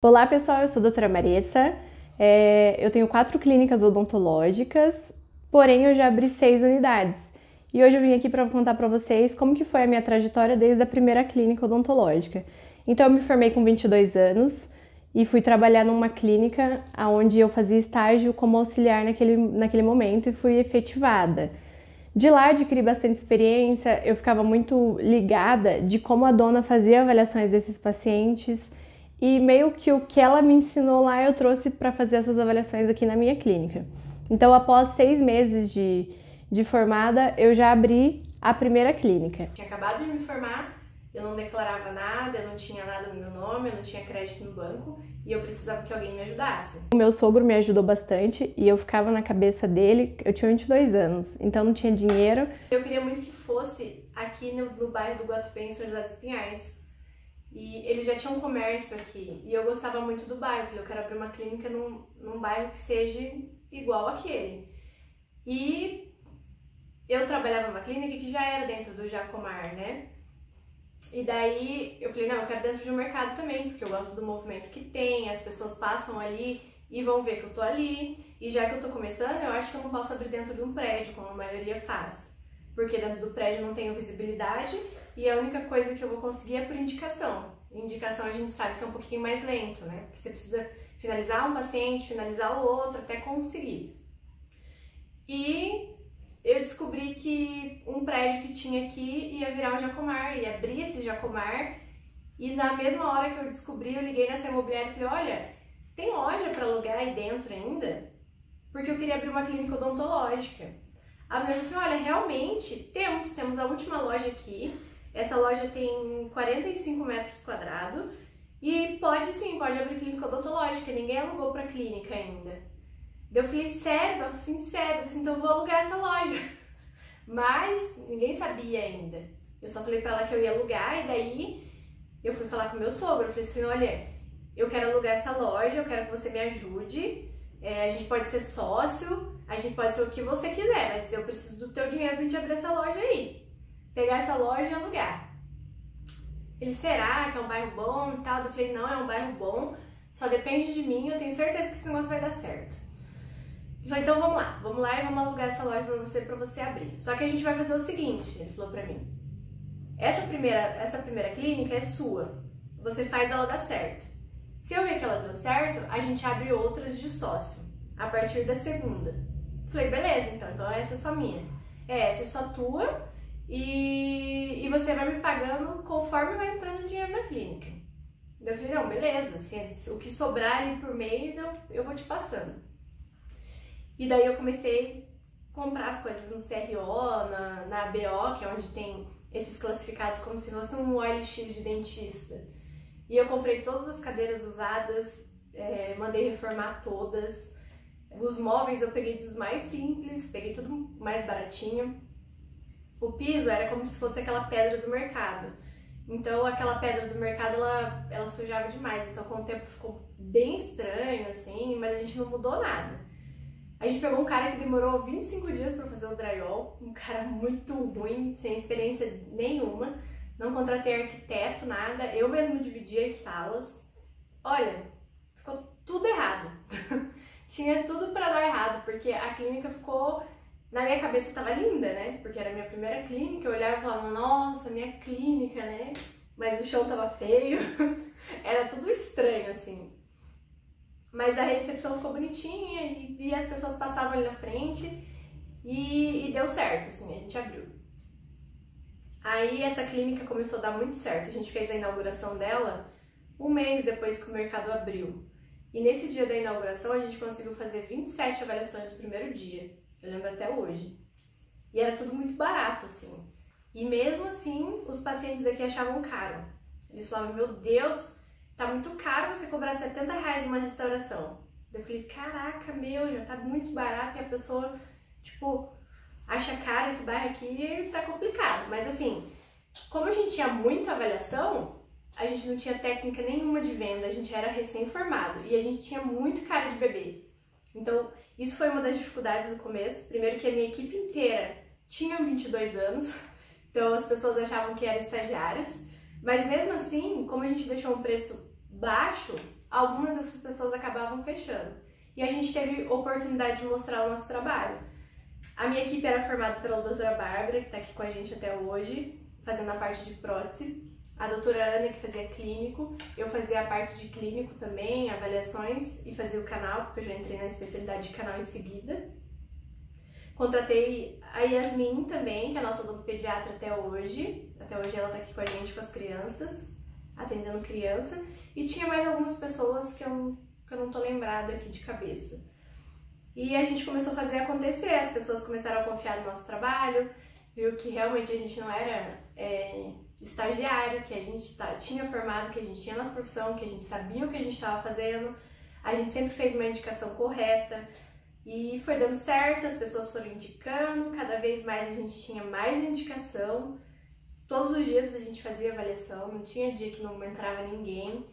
Olá pessoal, eu sou a doutora Marissa, eu tenho 4 clínicas odontológicas, porém eu já abri 6 unidades. E hoje eu vim aqui para contar para vocês como que foi a minha trajetória desde a primeira clínica odontológica. Então eu me formei com 22 anos e fui trabalhar numa clínica onde eu fazia estágio como auxiliar naquele momento e fui efetivada. De lá adquiri bastante experiência, eu ficava muito ligada de como a dona fazia avaliações desses pacientes e meio que o que ela me ensinou lá eu trouxe para fazer essas avaliações aqui na minha clínica. Então, após 6 meses de formada, eu já abri a primeira clínica. Tinha acabado de me formar, eu não declarava nada, eu não tinha nada no meu nome, eu não tinha crédito no banco e eu precisava que alguém me ajudasse. O meu sogro me ajudou bastante e eu ficava na cabeça dele, eu tinha 22 anos, então não tinha dinheiro. Eu queria muito que fosse aqui no bairro do Guatupé, em São José dos Pinhais. E eles já tinham um comércio aqui e eu gostava muito do bairro, eu quero abrir uma clínica num bairro que seja igual àquele. E eu trabalhava numa clínica que já era dentro do Jacomar, né? E daí eu falei, não, eu quero dentro de um mercado também, porque eu gosto do movimento que tem, as pessoas passam ali e vão ver que eu tô ali. E já que eu tô começando, eu acho que eu não posso abrir dentro de um prédio, como a maioria faz. Porque dentro do prédio eu não tenho visibilidade e a única coisa que eu vou conseguir é por indicação. Indicação a gente sabe que é um pouquinho mais lento, né? Porque você precisa finalizar um paciente, finalizar o outro, até conseguir. E eu descobri que um prédio que tinha aqui ia virar um Jacomar, ia abrir esse Jacomar. E na mesma hora que eu descobri, eu liguei nessa imobiliária e falei, olha, tem loja para alugar aí dentro ainda? Porque eu queria abrir uma clínica odontológica. A mulher falou assim, olha, realmente temos a última loja aqui, essa loja tem 45 metros quadrados e pode abrir clínica odontológica, ninguém alugou pra clínica ainda. Eu falei, sério? Ela falou assim, sério, eu falei, então eu vou alugar essa loja. Mas ninguém sabia ainda. Eu só falei pra ela que eu ia alugar e daí eu fui falar com o meu sogro, eu falei assim, olha, eu quero alugar essa loja, eu quero que você me ajude, a gente pode ser sócio, a gente pode ser o que você quiser, mas eu preciso do teu dinheiro pra gente abrir essa loja aí. Pegar essa loja e alugar. Ele, será que é um bairro bom e tal? Eu falei, não, é um bairro bom, só depende de mim, eu tenho certeza que esse negócio vai dar certo. Ele falou, então vamos lá e vamos alugar essa loja pra você abrir. Só que a gente vai fazer o seguinte, ele falou pra mim, essa primeira clínica é sua, você faz ela dar certo. Se eu ver que ela deu certo, a gente abre outras de sócio, a partir da segunda. Falei, beleza, então essa é só minha. Essa é só tua e você vai me pagando conforme vai entrando dinheiro na clínica. Eu falei, não, beleza, assim, o que sobrar ali por mês eu vou te passando. E daí eu comecei a comprar as coisas no CRO, na ABO, que é onde tem esses classificados como se fosse um OLX de dentista. E eu comprei todas as cadeiras usadas, mandei reformar todas. Os móveis eu peguei dos mais simples, peguei tudo mais baratinho. O piso era como se fosse aquela pedra do mercado. Então aquela pedra do mercado ela sujava demais. Então com o tempo ficou bem estranho, assim, mas a gente não mudou nada. A gente pegou um cara que demorou 25 dias para fazer o drywall, um cara muito ruim, sem experiência nenhuma. Não contratei arquiteto, nada. Eu mesmo dividi as salas. Olha, ficou tudo errado. Tinha tudo para dar errado, porque a clínica ficou... Na minha cabeça tava linda, né? Porque era a minha primeira clínica, eu olhava e falava, nossa, minha clínica, né? Mas o chão tava feio, era tudo estranho, assim. Mas a recepção ficou bonitinha e as pessoas passavam ali na frente e deu certo, assim, a gente abriu. Aí essa clínica começou a dar muito certo, a gente fez a inauguração dela um mês depois que o mercado abriu. E nesse dia da inauguração a gente conseguiu fazer 27 avaliações no primeiro dia. Eu lembro até hoje. E era tudo muito barato, assim. E mesmo assim, os pacientes daqui achavam caro. Eles falavam, meu Deus, tá muito caro você cobrar R$70 uma restauração. Eu falei, caraca, meu, já tá muito barato e a pessoa, tipo, acha caro esse bairro aqui e tá complicado. Mas assim, como a gente tinha muita avaliação, a gente não tinha técnica nenhuma de venda, a gente era recém-formado e a gente tinha muito cara de bebê. Então, isso foi uma das dificuldades do começo. Primeiro que a minha equipe inteira tinha 22 anos, então as pessoas achavam que eram estagiários. Mas mesmo assim, como a gente deixou um preço baixo, algumas dessas pessoas acabavam fechando. E a gente teve oportunidade de mostrar o nosso trabalho. A minha equipe era formada pela doutora Bárbara, que está aqui com a gente até hoje, fazendo a parte de prótese. A doutora Ana, que fazia clínico. Eu fazia a parte de clínico também, avaliações, e fazia o canal, porque eu já entrei na especialidade de canal em seguida. Contratei a Yasmin também, que é a nossa odontopediatra até hoje. Até hoje ela está aqui com a gente, com as crianças, atendendo criança. E tinha mais algumas pessoas que eu não tô lembrada aqui de cabeça. E a gente começou a fazer acontecer, as pessoas começaram a confiar no nosso trabalho, viu que realmente a gente não era estagiário, que a gente tinha formado, que a gente tinha nossa profissão, que a gente sabia o que a gente estava fazendo, a gente sempre fez uma indicação correta e foi dando certo, as pessoas foram indicando, cada vez mais a gente tinha mais indicação, todos os dias a gente fazia avaliação, não tinha dia que não entrava ninguém,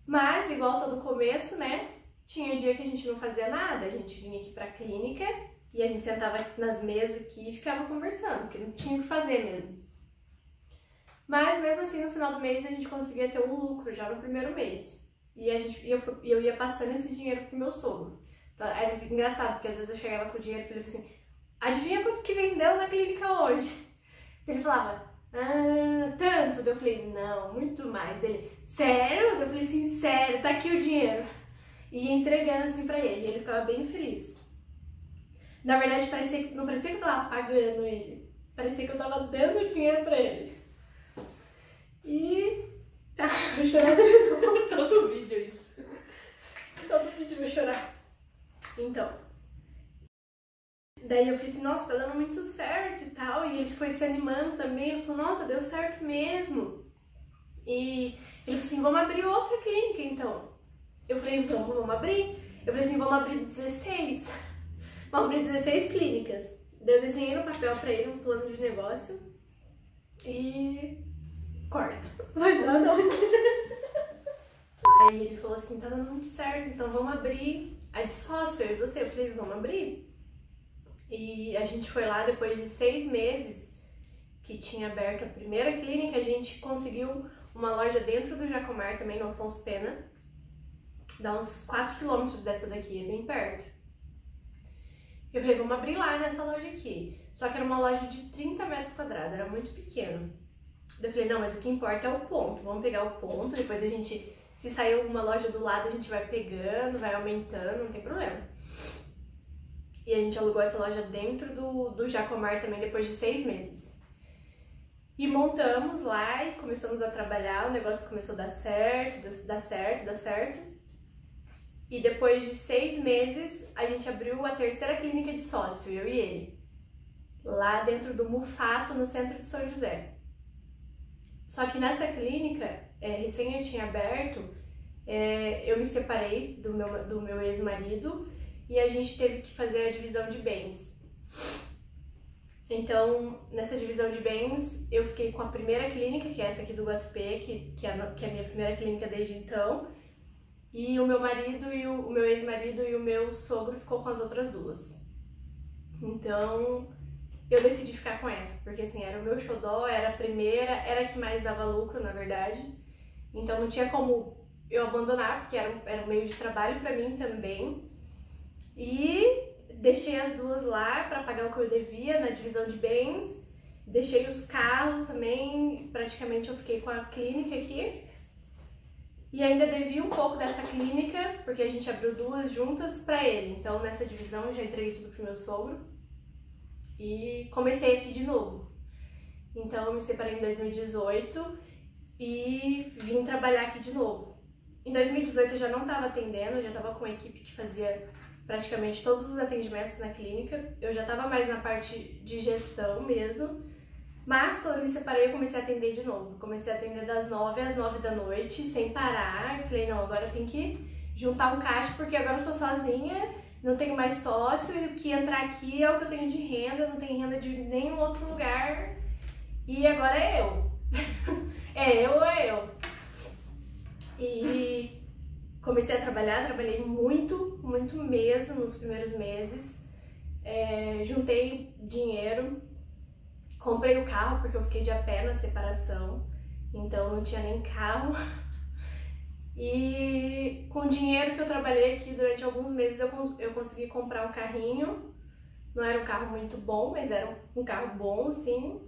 mas igual todo começo, né? Tinha dia que a gente não fazia nada, a gente vinha aqui pra clínica e a gente sentava nas mesas aqui e ficava conversando, porque não tinha o que fazer mesmo. Mas mesmo assim, no final do mês, a gente conseguia ter um lucro já no primeiro mês. E eu ia passando esse dinheiro pro meu sogro. Então, era engraçado, porque às vezes eu chegava com o dinheiro e ele falava assim, adivinha quanto que vendeu na clínica hoje? Ele falava, tanto. Eu falei, não, muito mais. Ele, sério? Eu falei assim, sério, tá aqui o dinheiro. E ia entregando assim pra ele, e ele ficava bem feliz. Na verdade, não parecia que eu tava pagando ele, parecia que eu tava dando dinheiro pra ele. E... tá, vou chorar de novo, todo vídeo isso. Todo vídeo eu vou chorar. Então, daí eu falei assim, nossa, tá dando muito certo e tal, e ele foi se animando também, ele falou, nossa, deu certo mesmo. E ele falou assim, vamos abrir outra clínica então. Eu falei, então, vamos abrir. Eu falei assim, vamos abrir 16. Vamos abrir 16 clínicas. Daí eu desenhei no papel pra ele um plano de negócio e... corta. Vai dar não. Aí ele falou assim, tá dando muito certo, então vamos abrir a de sócio, eu e você. Eu falei, vamos abrir. E a gente foi lá depois de 6 meses que tinha aberto a primeira clínica, a gente conseguiu uma loja dentro do Jacomar também, no Afonso Pena. Dá uns 4 quilômetros dessa daqui, é bem perto. Eu falei, vamos abrir lá nessa loja aqui. Só que era uma loja de 30 metros quadrados, era muito pequeno. Eu falei, não, mas o que importa é o ponto. Vamos pegar o ponto, depois a gente, se sair alguma loja do lado, a gente vai pegando, vai aumentando, não tem problema. E a gente alugou essa loja dentro do Jacomar também, depois de 6 meses. E montamos lá e começamos a trabalhar, o negócio começou a dar certo. E depois de 6 meses, a gente abriu a terceira clínica de sócio, eu e ele. Lá dentro do Mufato, no centro de São José. Só que nessa clínica, recém eu tinha aberto, eu me separei do meu ex-marido e a gente teve que fazer a divisão de bens. Então, nessa divisão de bens, eu fiquei com a primeira clínica, que é essa aqui do Guatupê, que é a minha primeira clínica desde então. E o meu marido e o meu ex-marido e o meu sogro ficou com as outras duas. Então, eu decidi ficar com essa, porque assim, era o meu xodó, era a primeira, era a que mais dava lucro, na verdade. Então não tinha como eu abandonar, porque era um meio de trabalho pra mim também. E deixei as duas lá para pagar o que eu devia na divisão de bens. Deixei os carros também, praticamente eu fiquei com a clínica aqui. E ainda devia um pouco dessa clínica, porque a gente abriu duas juntas para ele. Então nessa divisão eu já entreguei tudo pro meu sogro. E comecei aqui de novo. Então eu me separei em 2018 e vim trabalhar aqui de novo. Em 2018 eu já não estava atendendo, eu já estava com uma equipe que fazia praticamente todos os atendimentos na clínica. Eu já estava mais na parte de gestão mesmo. Mas quando eu me separei eu comecei a atender de novo. Comecei a atender das 9 às 9 da noite, sem parar. Eu falei, não, agora eu tenho que juntar um caixa, porque agora eu tô sozinha, não tenho mais sócio, e o que entrar aqui é o que eu tenho de renda, não tenho renda de nenhum outro lugar. E agora é eu. é eu. E comecei a trabalhar, trabalhei muito mesmo nos primeiros meses. Juntei dinheiro, comprei o carro porque eu fiquei de a pé na separação, então não tinha nem carro. E com o dinheiro que eu trabalhei aqui durante alguns meses, eu consegui comprar um carrinho. Não era um carro muito bom, mas era um carro bom, assim.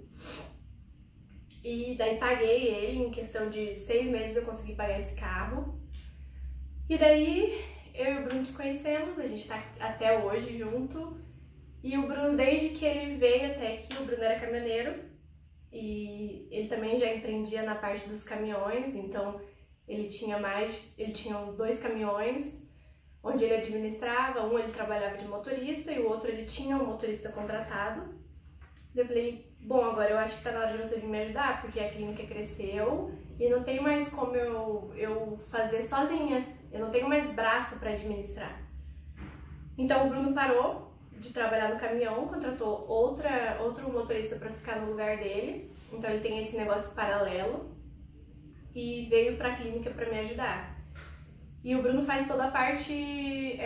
E daí paguei ele, em questão de 6 meses eu consegui pagar esse carro. E daí eu e o Bruno nos conhecemos, a gente tá até hoje junto. E o Bruno, desde que ele veio até aqui, o Bruno era caminhoneiro. E ele também já empreendia na parte dos caminhões, então ele tinha 2 caminhões, onde ele administrava. Um ele trabalhava de motorista e o outro ele tinha um motorista contratado. Eu falei, bom, agora eu acho que tá na hora de você vir me ajudar, porque a clínica cresceu e não tem mais como eu fazer sozinha. Eu não tenho mais braço para administrar. Então o Bruno parou de trabalhar no caminhão, contratou outro motorista para ficar no lugar dele. Então ele tem esse negócio paralelo e veio para a clínica para me ajudar. E o Bruno faz toda a parte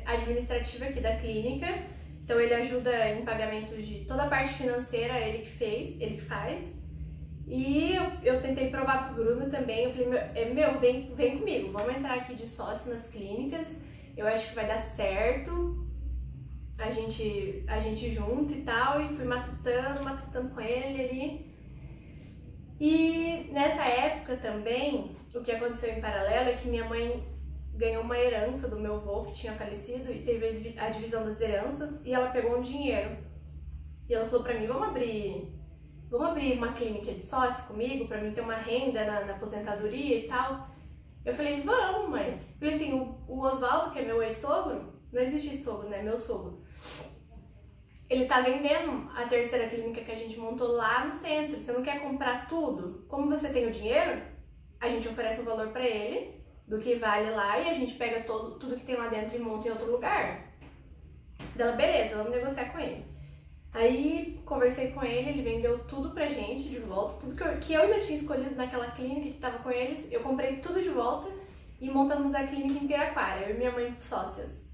administrativa aqui da clínica. Então ele ajuda em pagamentos de toda a parte financeira, ele que faz. E eu tentei provar pro Bruno também, eu falei, vem comigo, vamos entrar aqui de sócio nas clínicas, eu acho que vai dar certo, a gente junto e tal, e fui matutando com ele ali. E nessa época também, o que aconteceu em paralelo é que minha mãe ganhou uma herança do meu avô que tinha falecido e teve a divisão das heranças e ela pegou um dinheiro. E ela falou pra mim, vamos abrir uma clínica de sócio comigo, pra mim ter uma renda na aposentadoria e tal. Eu falei, vamos, mãe. Eu falei assim, o Oswaldo, que é meu ex-sogro, não existe sogro, né, meu sogro, ele tá vendendo a terceira clínica que a gente montou lá no centro. Você não quer comprar tudo? Como você tem o dinheiro, a gente oferece um valor pra ele, do que vale lá, e a gente pega tudo que tem lá dentro e monta em outro lugar. Dela, beleza, vamos negociar com ele. Aí conversei com ele vendeu tudo pra gente de volta, tudo que eu ainda tinha escolhido naquela clínica que tava com eles, eu comprei tudo de volta e montamos a clínica em Piraquara, eu e minha mãe de sócias.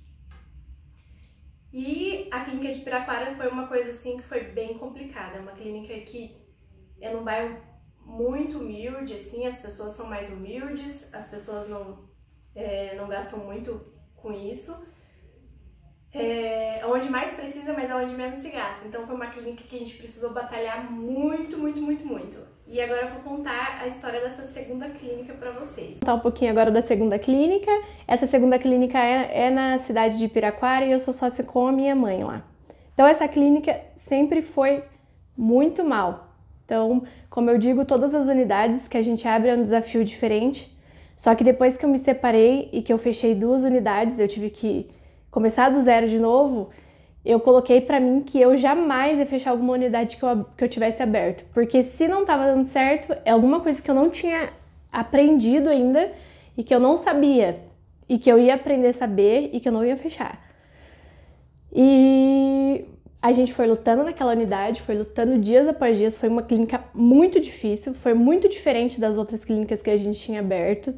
E a clínica de Piraquara foi uma coisa assim que foi bem complicada, é uma clínica que é num bairro muito humilde, assim, as pessoas são mais humildes, as pessoas não gastam muito com isso. É onde mais precisa, mas é onde menos se gasta. Então foi uma clínica que a gente precisou batalhar muito. E agora eu vou contar a história dessa segunda clínica pra vocês. Vou contar um pouquinho agora da segunda clínica. Essa segunda clínica é na cidade de Piraquara e eu sou sócia com a minha mãe lá. Então essa clínica sempre foi muito mal. Então, como eu digo, todas as unidades que a gente abre é um desafio diferente. Só que depois que eu me separei e que eu fechei 2 unidades, eu tive que começar do zero de novo, eu coloquei pra mim que eu jamais ia fechar alguma unidade que eu tivesse aberto. Porque se não tava dando certo, é alguma coisa que eu não tinha aprendido ainda e que eu não sabia. E que eu ia aprender a saber e que eu não ia fechar. E a gente foi lutando naquela unidade, foi lutando dias após dias. Foi uma clínica muito difícil, foi muito diferente das outras clínicas que a gente tinha aberto.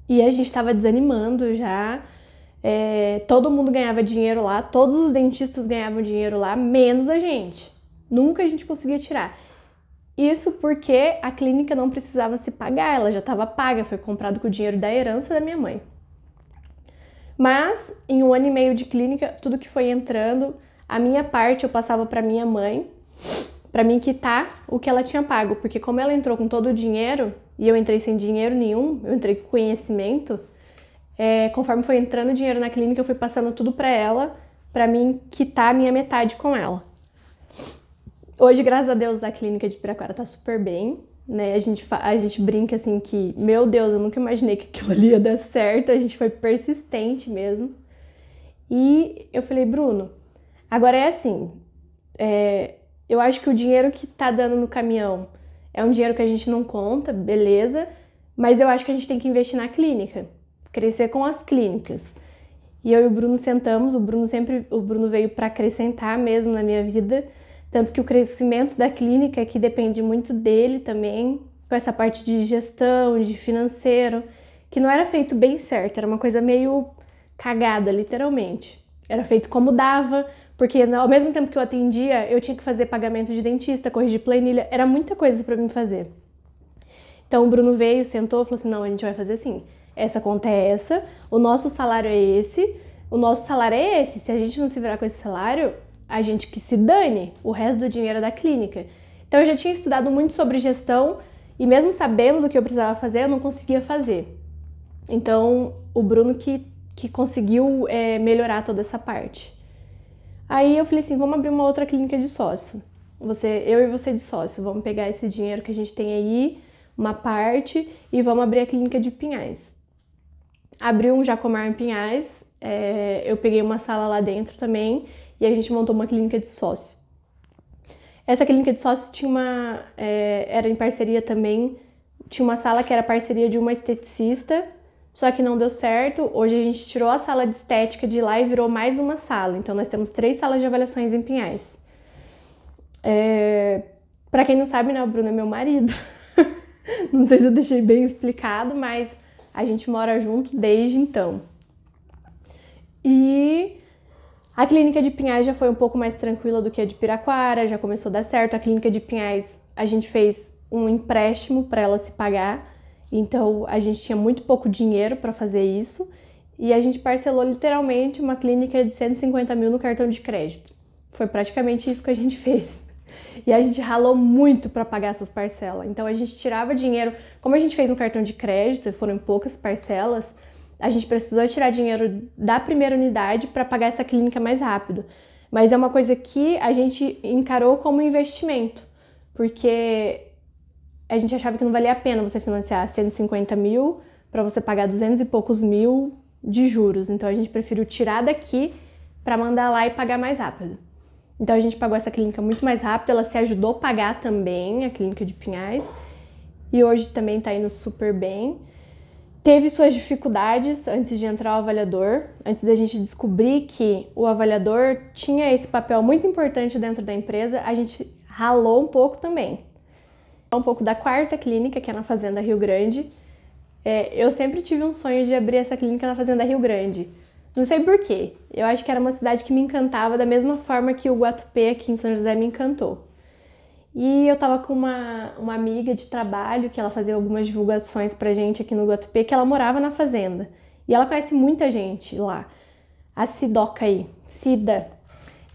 E a gente tava desanimando já. Todo mundo ganhava dinheiro lá, todos os dentistas ganhavam dinheiro lá, menos a gente. Nunca a gente conseguia tirar. Isso porque a clínica não precisava se pagar, ela já estava paga, foi comprado com o dinheiro da herança da minha mãe. Mas, em 1 ano e meio de clínica, tudo que foi entrando, a minha parte eu passava para minha mãe, para mim quitar o que ela tinha pago, porque como ela entrou com todo o dinheiro, e eu entrei sem dinheiro nenhum, eu entrei com conhecimento, conforme foi entrando dinheiro na clínica, eu fui passando tudo pra mim quitar a minha metade com ela. Hoje, graças a Deus, a clínica de Piraquara tá super bem, né? A gente brinca assim que, meu Deus, eu nunca imaginei que aquilo ali ia dar certo, a gente foi persistente mesmo. E eu falei, Bruno, agora é assim, eu acho que o dinheiro que tá dando no caminhão é um dinheiro que a gente não conta, beleza, mas eu acho que a gente tem que investir na clínica. Crescer com as clínicas. E eu e o Bruno sentamos, o Bruno veio para acrescentar mesmo na minha vida, tanto que o crescimento da clínica aqui depende muito dele também, com essa parte de gestão, de financeiro, que não era feito bem certo, era uma coisa meio cagada, literalmente. Era feito como dava, porque ao mesmo tempo que eu atendia, eu tinha que fazer pagamento de dentista, corrigir planilha, era muita coisa para mim fazer. Então o Bruno veio, sentou e falou assim, não, a gente vai fazer assim, essa conta é essa, o nosso salário é esse, o nosso salário é esse, se a gente não se virar com esse salário, a gente que se dane, o resto do dinheiro é da clínica. Então eu já tinha estudado muito sobre gestão e mesmo sabendo do que eu precisava fazer, eu não conseguia fazer. Então o Bruno que conseguiu melhorar toda essa parte. Aí eu falei assim, vamos abrir uma outra clínica de sócio. Eu e você de sócio, vamos pegar esse dinheiro que a gente tem aí, uma parte, e vamos abrir a clínica de Pinhais. Abri um Jacomar em Pinhais, eu peguei uma sala lá dentro também, e a gente montou uma clínica de sócio. Essa clínica de sócio tinha era em parceria também, tinha uma sala que era parceria de uma esteticista, só que não deu certo. Hoje a gente tirou a sala de estética de lá e virou mais uma sala. Então nós temos 3 salas de avaliações em Pinhais. Pra quem não sabe, né, o Bruno é meu marido. Não sei se eu deixei bem explicado, mas a gente mora junto desde então. E a clínica de Pinhais já foi um pouco mais tranquila do que a de Piraquara, já começou a dar certo. A clínica de Pinhais, a gente fez um empréstimo para ela se pagar, então a gente tinha muito pouco dinheiro para fazer isso e a gente parcelou literalmente uma clínica de 150 mil no cartão de crédito. Foi praticamente isso que a gente fez. E a gente ralou muito para pagar essas parcelas. Então a gente tirava dinheiro, como a gente fez no cartão de crédito e foram poucas parcelas, a gente precisou tirar dinheiro da primeira unidade para pagar essa clínica mais rápido. Mas é uma coisa que a gente encarou como investimento, porque a gente achava que não valia a pena você financiar 150 mil para você pagar 200 e poucos mil de juros. Então a gente preferiu tirar daqui para mandar lá e pagar mais rápido. Então a gente pagou essa clínica muito mais rápido, ela se ajudou a pagar também, a clínica de Pinhais, e hoje também está indo super bem. Teve suas dificuldades antes de entrar o avaliador, antes da gente descobrir que o avaliador tinha esse papel muito importante dentro da empresa, a gente ralou um pouco também. Um pouco da quarta clínica, que é na Fazenda Rio Grande. Eu sempre tive um sonho de abrir essa clínica na Fazenda Rio Grande. Não sei porquê, eu acho que era uma cidade que me encantava da mesma forma que o Guatupê aqui em São José me encantou. E eu tava com uma amiga de trabalho que ela fazia algumas divulgações pra gente aqui no Guatupê, que ela morava na fazenda. E ela conhece muita gente lá. A Sidoca aí, Cida.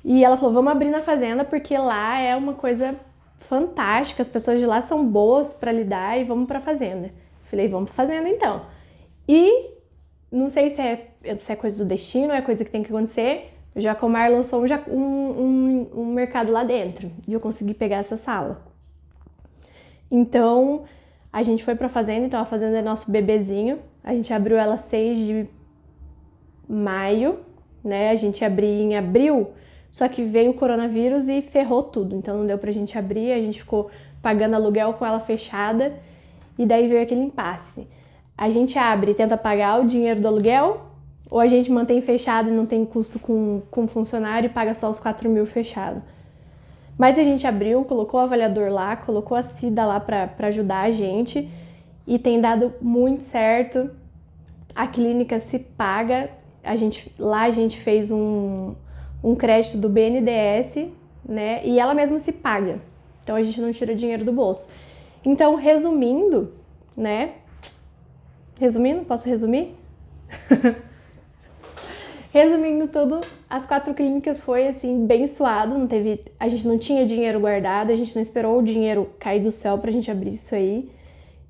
E ela falou, vamos abrir na fazenda porque lá é uma coisa fantástica, as pessoas de lá são boas pra lidar e vamos pra fazenda. Falei, vamos pra fazenda então. E não sei se é coisa do destino, é coisa que tem que acontecer. O Jacomar lançou um mercado lá dentro e eu consegui pegar essa sala. Então, a gente foi pra fazenda, então a fazenda é nosso bebezinho. A gente abriu ela 6 de maio, né? A gente abriu em abril, só que veio o coronavírus e ferrou tudo. Então não deu pra gente abrir, a gente ficou pagando aluguel com ela fechada e daí veio aquele impasse. A gente abre e tenta pagar o dinheiro do aluguel, ou a gente mantém fechado e não tem custo com funcionário e paga só os 4 mil fechado. Mas a gente abriu, colocou o avaliador lá, colocou a Cida lá para ajudar a gente e tem dado muito certo. A clínica se paga, lá a gente fez um crédito do BNDES, né? E ela mesma se paga, então a gente não tira dinheiro do bolso. Então, resumindo, né? Resumindo, posso resumir? Resumindo tudo, as 4 clínicas foi assim, bem suado, a gente não tinha dinheiro guardado, a gente não esperou o dinheiro cair do céu pra gente abrir isso aí.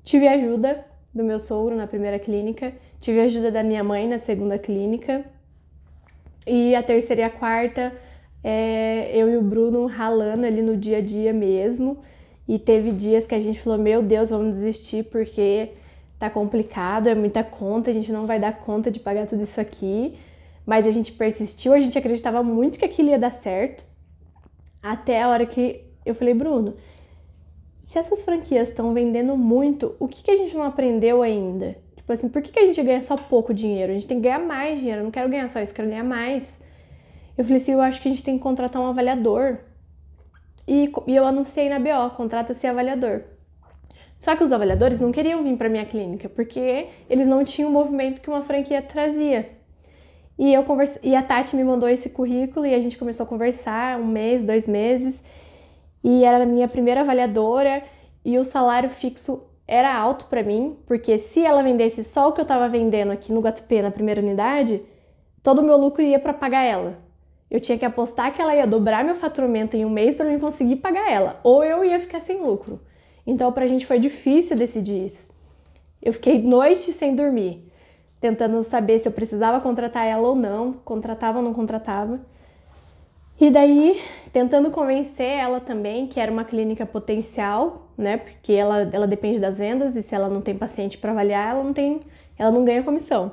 Tive ajuda do meu sogro na primeira clínica, tive ajuda da minha mãe na segunda clínica, e a terceira e a quarta, eu e o Bruno ralando ali no dia a dia mesmo, e teve dias que a gente falou, meu Deus, vamos desistir porque tá complicado, é muita conta, a gente não vai dar conta de pagar tudo isso aqui. Mas a gente persistiu, a gente acreditava muito que aquilo ia dar certo, até a hora que eu falei, Bruno, se essas franquias estão vendendo muito, o que a gente não aprendeu ainda? Tipo assim, por que a gente ganha só pouco dinheiro? A gente tem que ganhar mais dinheiro, eu não quero ganhar só isso, eu quero ganhar mais. Eu falei assim, eu acho que a gente tem que contratar um avaliador. E eu anunciei na BO, contrata-se avaliador. Só que os avaliadores não queriam vir para minha clínica, porque eles não tinham o movimento que uma franquia trazia. E a Tati me mandou esse currículo e a gente começou a conversar 1 mês, 2 meses. E era a minha primeira avaliadora e o salário fixo era alto para mim, porque se ela vendesse só o que eu estava vendendo aqui no Guatupê, na primeira unidade, todo o meu lucro ia para pagar ela. Eu tinha que apostar que ela ia dobrar meu faturamento em um mês para eu conseguir pagar ela, ou eu ia ficar sem lucro. Então, pra gente foi difícil decidir isso. Eu fiquei noite sem dormir, tentando saber se eu precisava contratar ela ou não, contratava ou não contratava. E daí, tentando convencer ela também que era uma clínica potencial, né? Porque ela depende das vendas e se ela não tem paciente para avaliar, ela não ganha comissão.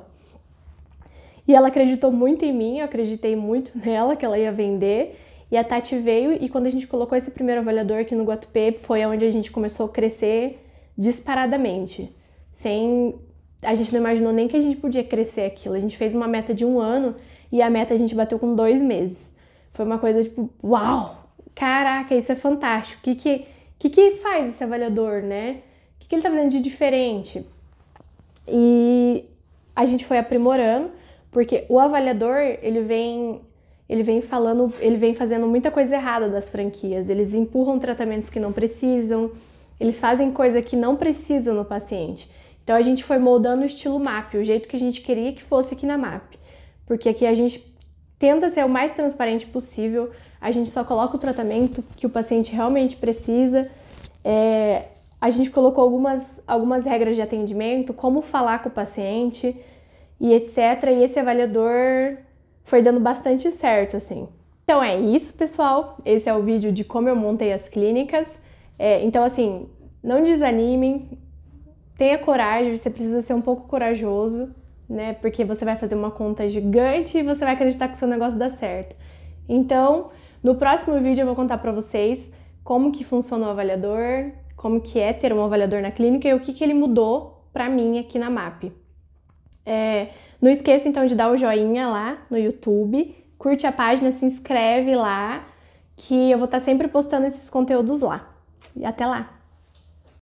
E ela acreditou muito em mim, eu acreditei muito nela que ela ia vender. E a Tati veio e quando a gente colocou esse primeiro avaliador aqui no Guatupê, foi onde a gente começou a crescer disparadamente. A gente não imaginou nem que a gente podia crescer aquilo. A gente fez uma meta de 1 ano e a meta a gente bateu com 2 meses. Foi uma coisa tipo, uau! Caraca, isso é fantástico. O que faz esse avaliador, né? O que ele tá fazendo de diferente? E a gente foi aprimorando, porque o avaliador, ele vem fazendo muita coisa errada das franquias. Eles empurram tratamentos que não precisam, eles fazem coisa que não precisa no paciente. Então a gente foi moldando o estilo MAP, o jeito que a gente queria que fosse aqui na MAP. Porque aqui a gente tenta ser o mais transparente possível, a gente só coloca o tratamento que o paciente realmente precisa. A gente colocou algumas regras de atendimento, como falar com o paciente e etc. E esse avaliador foi dando bastante certo, assim. Então é isso, pessoal. Esse é o vídeo de como eu montei as clínicas. Então, assim, não desanimem, tenha coragem, você precisa ser um pouco corajoso, né? Porque você vai fazer uma conta gigante e você vai acreditar que o seu negócio dá certo. Então, no próximo vídeo eu vou contar pra vocês como que funciona o avaliador, como que é ter um avaliador na clínica e o que ele mudou pra mim aqui na MAP. Não esqueça então de dar o joinha lá no YouTube, curte a página, se inscreve lá, que eu vou estar sempre postando esses conteúdos lá. E até lá!